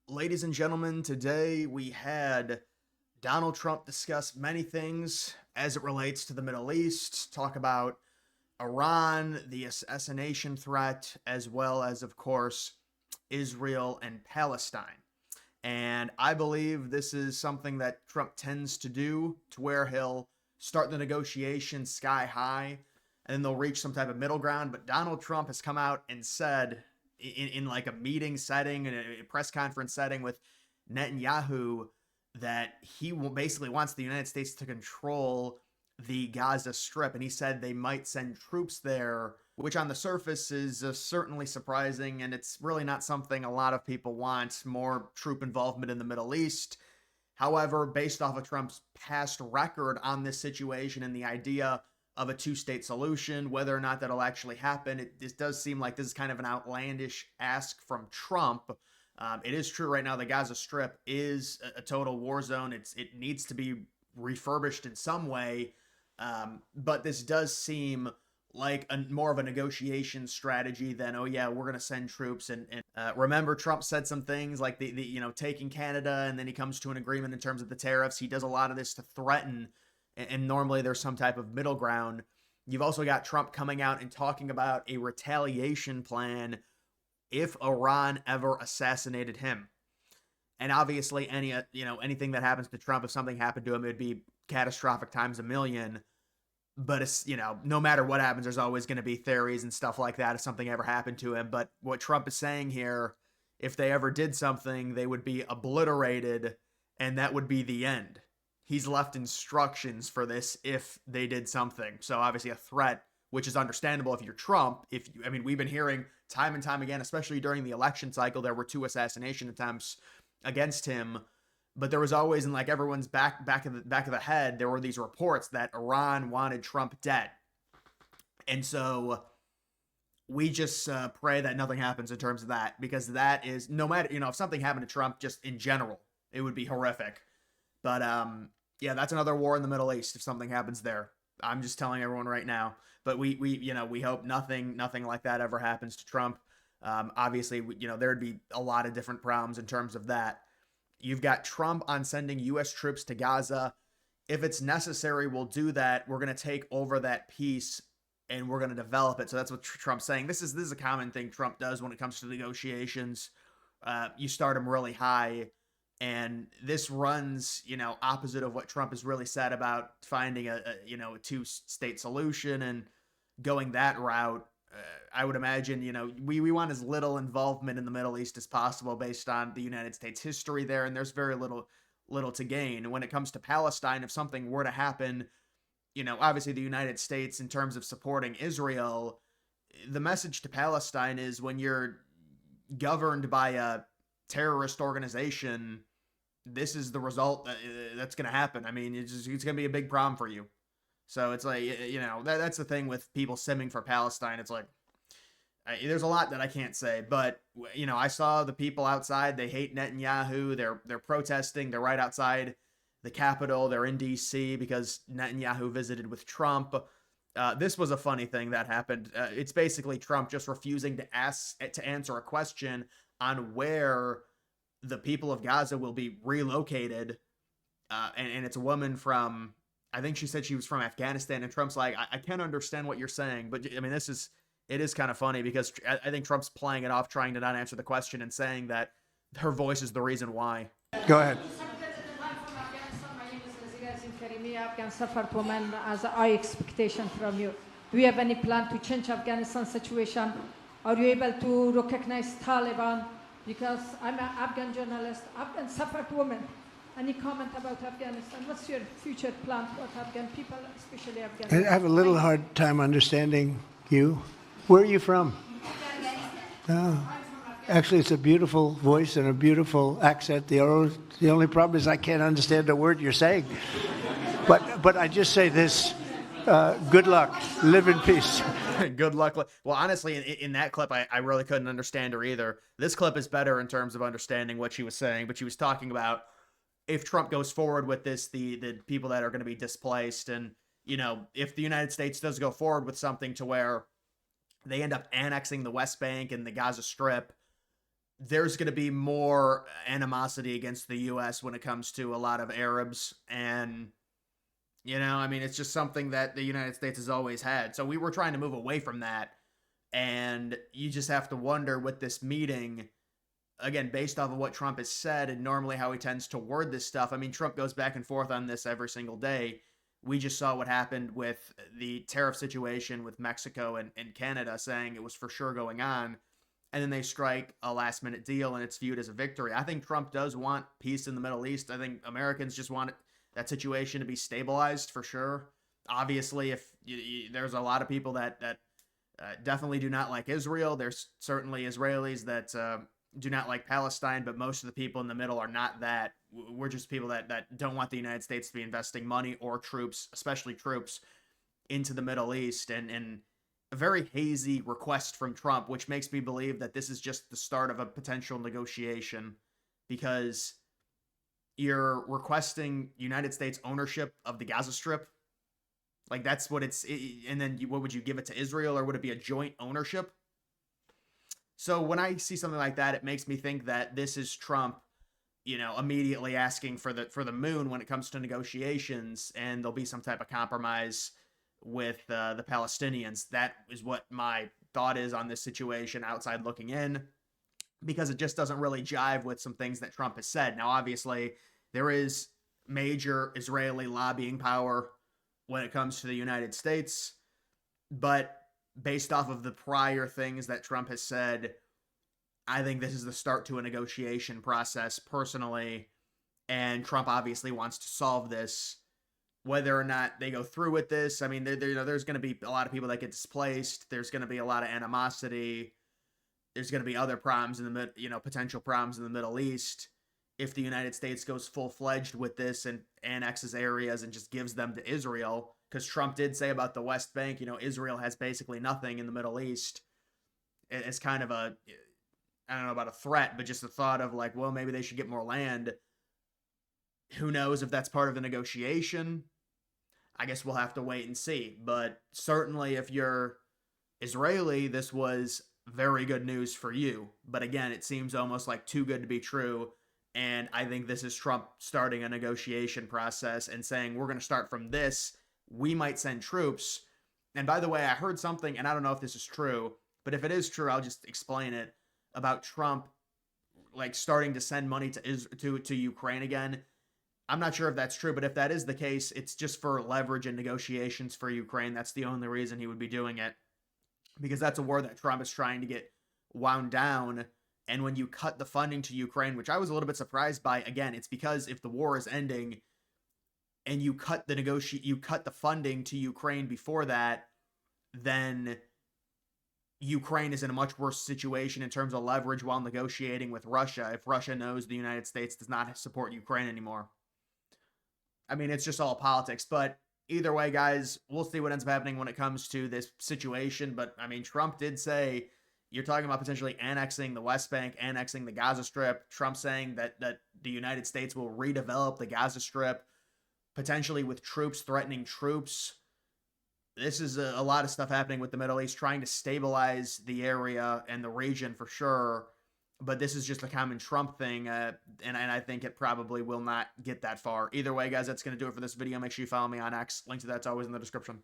Ladies and gentlemen, today we had Donald Trump discuss many things as it relates to the Middle East, talk about Iran, the assassination threat, as well as, of course, Israel and Palestine. And I believe this is something that Trump tends to do, to where he'll start the negotiations sky high and then they'll reach some type of middle ground. But Donald Trump has come out and said in like a meeting setting, in a press conference setting with Netanyahu, that he basically wants the United States to control the Gaza Strip. And he said they might send troops there, which on the surface is certainly surprising. And it's really not something a lot of people want, more troop involvement in the Middle East. However, based off of Trump's past record on this situation and the idea of a two-state solution, whether or not that'll actually happen, this does seem like this is kind of an outlandish ask from Trump. It is true right now the Gaza Strip is a total war zone. It needs to be refurbished in some way, but this does seem like more of a negotiation strategy than, oh yeah, we're going to send troops. And remember, Trump said some things like the taking Canada, and then he comes to an agreement in terms of the tariffs. He does a lot of this to threaten, and normally there's some type of middle ground. You've also got Trump coming out and talking about a retaliation plan if Iran ever assassinated him. And obviously anything that happens to Trump, if something happened to him, it'd be catastrophic times a million. But it's, no matter what happens, there's always going to be theories and stuff like that if something ever happened to him. But what Trump is saying here, if they ever did something, they would be obliterated, and that would be the end. He's left instructions for this if they did something. So obviously a threat, which is understandable if you're Trump. We've been hearing time and time again, especially during the election cycle, there were 2 assassination attempts against him. But there was always in like everyone's back of the head, there were these reports that Iran wanted Trump dead. And so we just pray that nothing happens in terms of that, because that is, no matter, if something happened to Trump just in general, it would be horrific. But yeah, that's another war in the Middle East if something happens there. I'm just telling everyone right now. But we hope nothing like that ever happens to Trump. Obviously, there'd be a lot of different problems in terms of that. You've got Trump on sending U.S. troops to Gaza. If it's necessary, we'll do that. We're going to take over that piece and we're going to develop it. So that's what Trump's saying. This is a common thing Trump does when it comes to negotiations. You start them really high, and this runs, opposite of what Trump has really said about finding a two-state solution and going that route. I would imagine, we want as little involvement in the Middle East as possible based on the United States history there, and there's very little to gain. When it comes to Palestine, if something were to happen, obviously the United States, in terms of supporting Israel, the message to Palestine is when you're governed by a terrorist organization, this is the result that's going to happen. It's going to be a big problem for you. So it's like, that's the thing with people simming for Palestine. It's like, there's a lot that I can't say, but, I saw the people outside. They hate Netanyahu. They're protesting. They're right outside the Capitol. They're in D.C. because Netanyahu visited with Trump. This was a funny thing that happened. It's basically Trump just refusing to answer a question on where the people of Gaza will be relocated. And it's a woman from, I think she said she was from Afghanistan, and Trump's like, I can't understand what you're saying. But it is kind of funny because I think Trump's playing it off, trying to not answer the question and saying that her voice is the reason why. Go ahead. Afghan suffered women as high expectation from you. Do you have any plan to change Afghanistan situation? Are you able to recognize Taliban? Because I'm an Afghan journalist. Afghan suffered women. Any comment about Afghanistan? What's your future plan for Afghan people, especially Afghanistan? I have a little hard time understanding you. Where are you from? Oh. Actually, it's a beautiful voice and a beautiful accent. The only problem is I can't understand a word you're saying. But I just say this, good luck. Live in peace. Good luck. Well, honestly, in that clip, I really couldn't understand her either. This clip is better in terms of understanding what she was saying, but she was talking about if Trump goes forward with this, the people that are going to be displaced, and, if the United States does go forward with something to where they end up annexing the West Bank and the Gaza Strip, there's going to be more animosity against the U.S. when it comes to a lot of Arabs. And, I mean, it's just something that the United States has always had. So we were trying to move away from that. And you just have to wonder with this meeting, again, based off of what Trump has said and normally how he tends to word this stuff. I mean, Trump goes back and forth on this every single day. We just saw what happened with the tariff situation with Mexico and Canada, saying it was for sure going on. And then they strike a last minute deal and it's viewed as a victory. I think Trump does want peace in the Middle East. I think Americans just want that situation to be stabilized for sure. Obviously, if there's a lot of people that definitely do not like Israel. There's certainly Israelis that do not like Palestine, but most of the people in the middle are not that. We're just people that don't want the United States to be investing money or troops, especially troops, into the Middle East. And a very hazy request from Trump, which makes me believe that this is just the start of a potential negotiation, because you're requesting United States ownership of the Gaza Strip. Like, that's what it's, and then what would you give it to Israel, or would it be a joint ownership? So when I see something like that, it makes me think that this is Trump, immediately asking for the moon when it comes to negotiations, and there'll be some type of compromise with the Palestinians. That is what my thought is on this situation outside looking in, because it just doesn't really jive with some things that Trump has said. Now, obviously, there is major Israeli lobbying power when it comes to the United States, but based off of the prior things that Trump has said, I think this is the start to a negotiation process personally, and Trump obviously wants to solve this. Whether or not they go through with this, I mean, there's going to be a lot of people that get displaced. There's going to be a lot of animosity. There's going to be other problems in the potential problems in the Middle East if the United States goes full-fledged with this and annexes areas and just gives them to Israel. Because Trump did say about the West Bank, Israel has basically nothing in the Middle East. It's kind of I don't know about a threat, but just the thought of like, well, maybe they should get more land. Who knows if that's part of the negotiation? I guess we'll have to wait and see. But certainly if you're Israeli, this was very good news for you. But again, it seems almost like too good to be true. And I think this is Trump starting a negotiation process and saying, we're going to start from this. We might send troops. And by the way, I heard something, and I don't know if this is true, but if it is true, I'll just explain it, about Trump like starting to send money to Ukraine again. I'm not sure if that's true, but if that is the case, it's just for leverage and negotiations for Ukraine. That's the only reason he would be doing it, because that's a war that Trump is trying to get wound down. And when you cut the funding to Ukraine, which I was a little bit surprised by, again, it's because if the war is ending and you cut the funding to Ukraine before that, then Ukraine is in a much worse situation in terms of leverage while negotiating with Russia if Russia knows the United States does not support Ukraine anymore. I mean, it's just all politics. But either way, guys, we'll see what ends up happening when it comes to this situation. But, I mean, Trump did say, you're talking about potentially annexing the West Bank, annexing the Gaza Strip. Trump saying that the United States will redevelop the Gaza Strip, potentially with troops, threatening troops. This is a lot of stuff happening with the Middle East, trying to stabilize the area and the region for sure. But this is just a common Trump thing, and I think it probably will not get that far. Either way, guys, that's going to do it for this video. Make sure you follow me on X. Link to that's always in the description.